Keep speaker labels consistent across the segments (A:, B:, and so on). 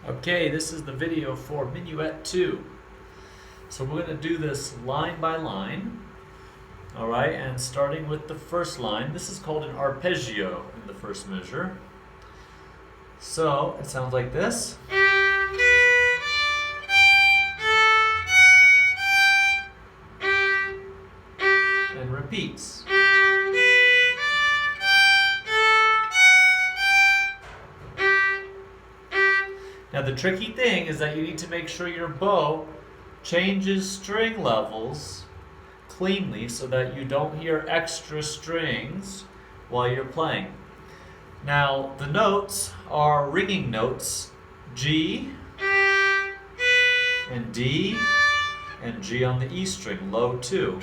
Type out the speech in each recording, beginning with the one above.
A: Okay, this is the video for Minuet 2. So we're going to do this line by line. Alright, and starting with the first line, this is called an arpeggio in the first measure. So it sounds like this. And repeats. Now the tricky thing is that you need to make sure your bow changes string levels cleanly so that you don't hear extra strings while you're playing. Now the notes are ringing notes: G and D and G on the E string, low 2.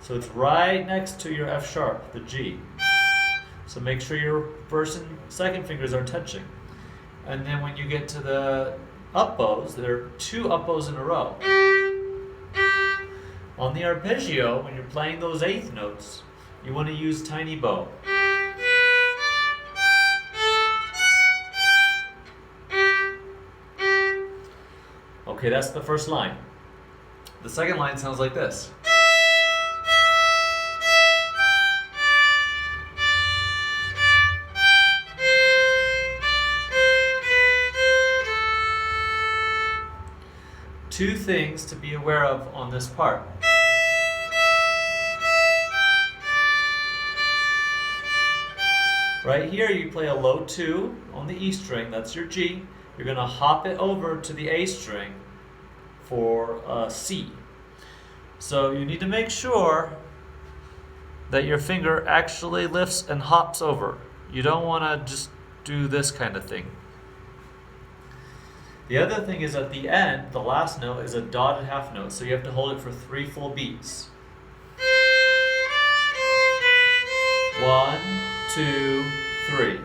A: So it's right next to your F sharp, the G. So make sure your first and second fingers are touching. And then when you get to the up bows, there are 2 up bows in a row. On the arpeggio, when you're playing those 8th notes, you want to use tiny bow. Okay, that's the first line. The second line sounds like this. Two things to be aware of on this part. Right here you play a low 2 on the E string, that's your G. You're going to hop it over to the A string for C. So you need to make sure that your finger actually lifts and hops over. You don't want to just do this kind of thing. The other thing is at the end, the last note is a dotted half note, so you have to hold it for 3 full beats. 1, 2, 3.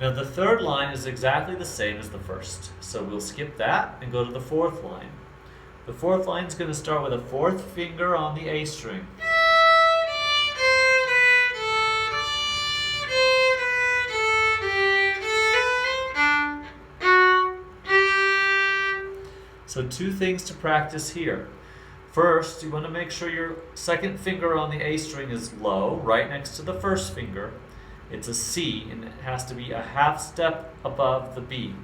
A: Now the third line is exactly the same as the first, so we'll skip that and go to the fourth line. The fourth line is going to start with a 4th finger on the A string. So 2 things to practice here. First, you want to make sure your second finger on the A string is low, right next to the first finger. It's a C, and it has to be a half step above the B.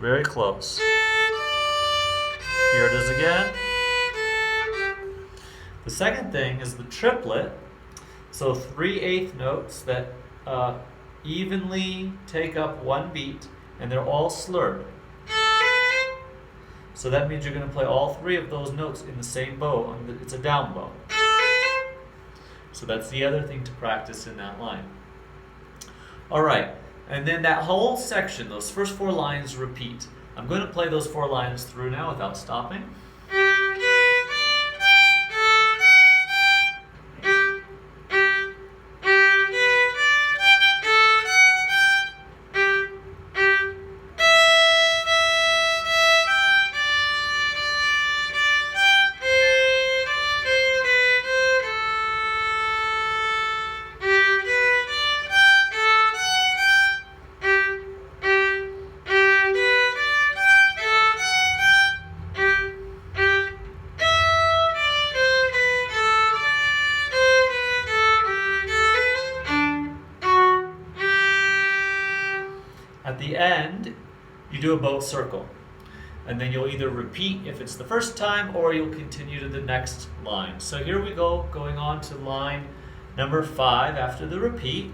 A: Very close. Here it is again. The second thing is the triplet. So 3/8 notes that evenly take up 1 beat, and they're all slurred. So that means you're going to play all 3 of those notes in the same bow. It's a down bow. So that's the other thing to practice in that line. Alright, and then that whole section, those first 4 lines repeat. I'm going to play those 4 lines through now without stopping. At the end, you do a bow circle, and then you'll either repeat if it's the first time, or you'll continue to the next line. So here we go, going on to line number 5 after the repeat.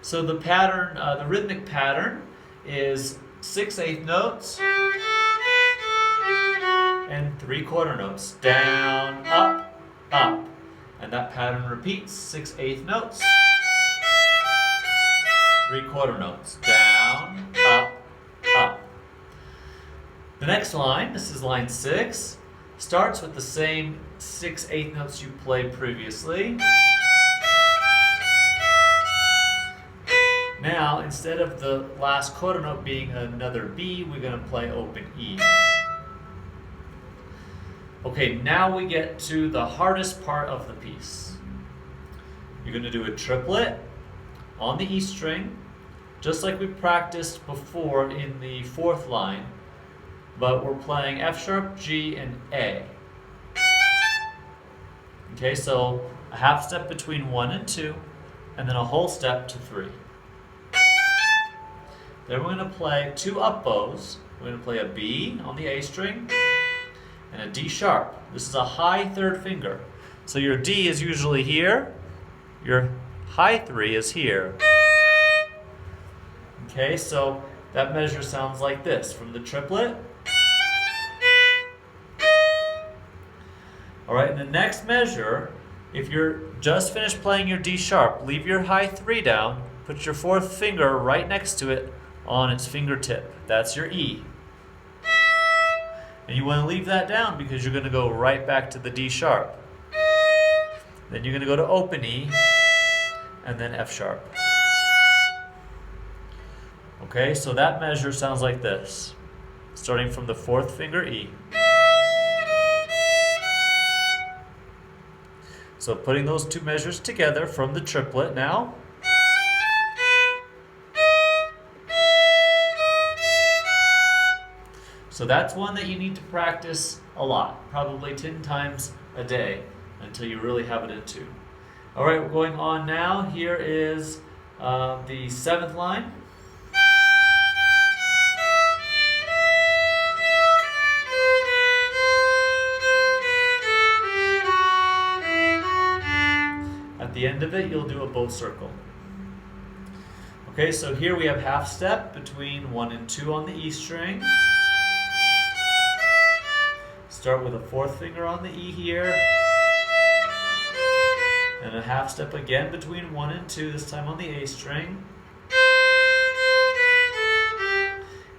A: So the pattern, the rhythmic pattern is 6/8 notes and 3/4 notes, down, up, up. And that pattern repeats 6/8 notes, 3/4 notes, down, up, up. The next line, this is line 6, starts with the same 6/8 notes you played previously. Now now instead of the last coda note being another B, we're going to play open E. Okay, now we get to the hardest part of the piece. You're going to do a triplet on the E string, just like we practiced before in the fourth line, but we're playing F sharp, G, and A. Okay, so a half step between 1 and 2, and then a whole step to 3. Then we're going to play 2 up bows. We're going to play a B on the A string and a D sharp. This is a high third finger. So your D is usually here, your high 3 is here. Okay, so that measure sounds like this from the triplet. All right, in the next measure, if you're just finished playing your D sharp, leave your high 3 down, put your fourth finger right next to it on its fingertip. That's your E. And you want to leave that down because you're going to go right back to the D sharp. Then you're going to go to open E, and then F sharp. Okay, so that measure sounds like this, starting from the fourth finger E. So putting those two measures together from the triplet now. So that's one that you need to practice a lot, probably 10 times a day until you really have it in tune. All right, we're going on now. Here is the 7th line. At the end of it, you'll do a bow circle. Okay, so here we have half step between 1 and 2 on the E string. Start with a fourth finger on the E here. And a half step again between 1 and 2, this time on the A string.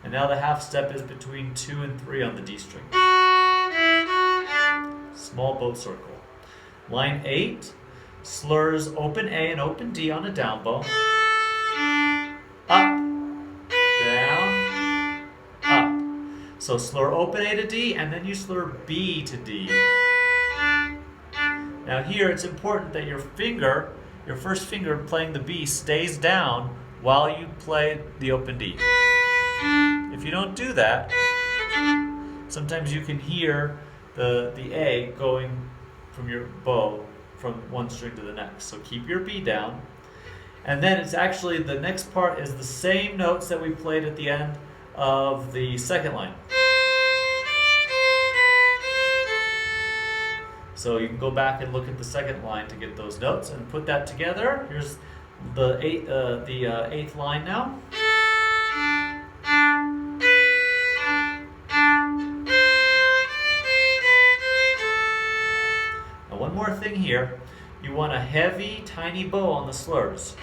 A: And now the half step is between 2 and 3 on the D string. Small bow circle. Line 8, slurs open A and open D on a down bow. Up, down, up. So slur open A to D, and then you slur B to D. Now here it's important that your finger, your first finger playing the B, stays down while you play the open D. If you don't do that, sometimes you can hear the A going from your bow from one string to the next. So keep your B down. And then it's actually, the next part is the same notes that we played at the end of the second line. So you can go back and look at the second line to get those notes and put that together. Here's the eighth line now. Now one more thing here. You want a heavy, tiny bow on the slurs.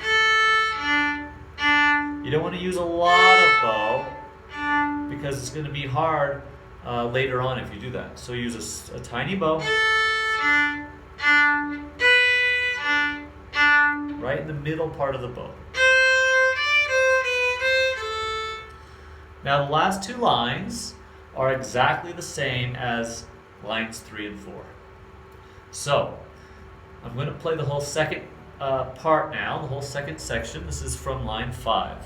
A: You don't want to use a lot of bow because it's going to be hard later on if you do that. So use a tiny bow. Right in the middle part of the bow. Now the last two lines are exactly the same as lines 3 and 4. So I'm going to play the whole second part now, the whole second section. This is from line 5.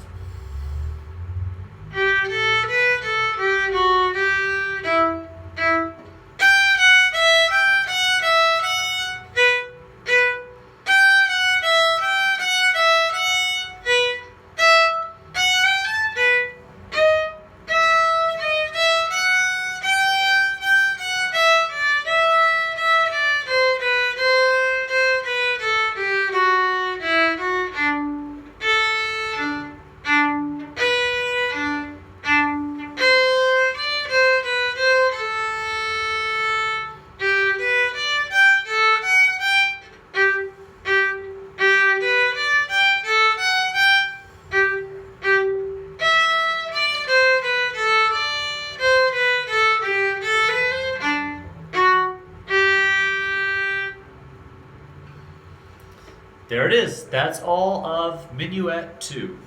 A: There it is. That's all of Minuet 2.